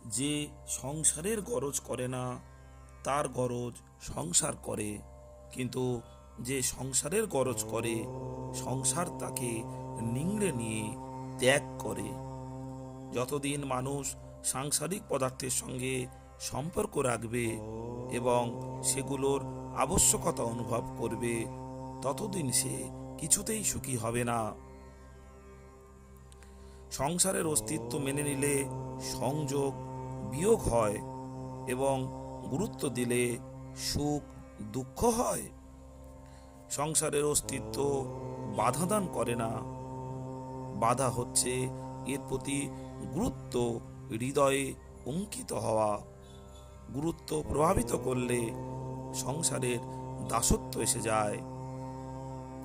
যে সংসারের গরজ করে না তার গরজ সংসার করে, কিন্তু যে সংসারের গরজ করে সংসার তাকে নিংড়ে নিয়ে ত্যাগ করে। যতদিন মানুষ সাংসারিক পদার্থের সঙ্গে সম্পর্ক রাখবে এবং সেগুলোর আবশ্যকতা অনুভব করবে, ততদিন সে কিছুতেই সুখী হবে না। সংসারের অস্তিত্ব মেনে নিলে সংযোগ বিয়োগ হয় এবং গুরুত্ব দিলে সুখ দুঃখ হয়। সংসারের অস্তিত্ব বাধা দান করে না, বাধা হচ্ছে এর প্রতি গুরুত্ব হৃদয়ে অঙ্কিত হওয়া। গুরুত্ব প্রভাবিত করলে সংসারের দাসত্ব এসে যায়।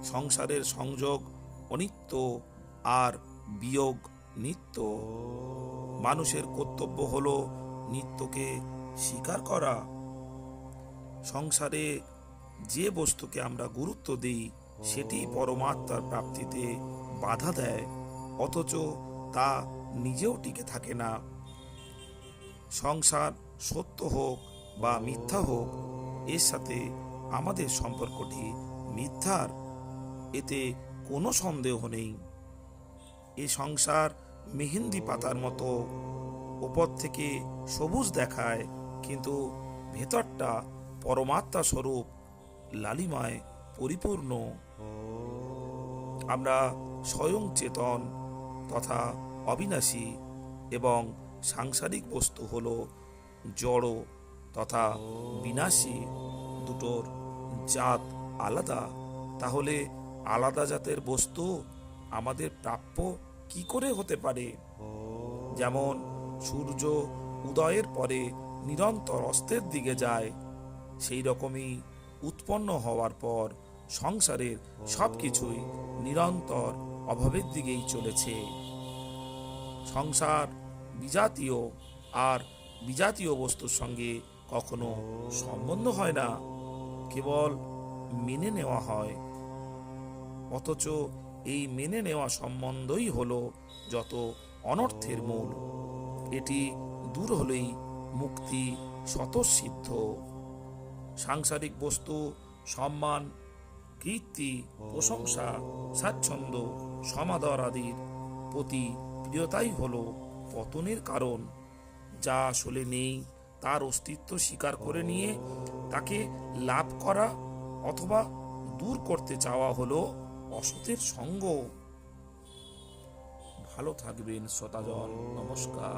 সংসারের সংযোগ অনিত্য আর বিয়োগ নিত্য। মানুষের কর্তব্য হলো নিত্যকে স্বীকার করা। সংসারে যে বস্তুকে আমরা গুরুত্ব দিই সেটি পরমাত্মার প্রাপ্তিতে বাধা দেয়, অথচ তা নিজেও টিকে থাকে না। সংসার সত্য হোক বা মিথ্যা হোক, এর সাথে আমাদের সম্পর্কটি মিথ্যার, এতে কোনো সন্দেহ নেই। এ সংসার মেহেন্দি পাতার মতো, উপর থেকে সবুজ দেখায়, কিন্তু ভেতরটা পরমাত্মা স্বরূপ লালিমায় পরিপূর্ণ। আমরা স্বয়ং চেতন তথা অবিনাশী, এবং সাংসারিক বস্তু হল জড় তথা বিনাশী। দুটোর জাত আলাদা। তাহলে আলাদা জাতের বস্তু আমাদের প্রাপ্য কি করে হতে পারে? যেমন সূর্য উদয়ের পরে নিরন্তর অস্তের দিকে যায়, সেই রকমই উৎপন্ন হওয়ার পর সংসারের সবকিছুই নিরন্তর অভাবের দিকেই চলেছে। সংসার বিজাতীয়, আর বিজাতীয় বস্তুর সঙ্গে কখনো সম্বন্ধ হয় না, কেবল মেনে নেওয়া হয়। অথচ এই মেনে নেওয়া সম্বন্ধই হলো যত অনর্থের মূল। এটি দূর হলেই মুক্তি স্বতঃসিদ্ধ। সাংসারিক বস্তু, সম্মান, কীর্তি, প্রশংসা, স্বাচ্ছন্দ্য, সমাদর আদির প্রতি প্রিয়তাই হলো পতনের কারণ। যা আসলে নেই তার অস্তিত্ব স্বীকার করে নিয়ে তাকে লাভ করা অথবা দূর করতে চাওয়া হলো অসতের সঙ্গ। ভালো থাকবেন শ্রোতাজন। নমস্কার।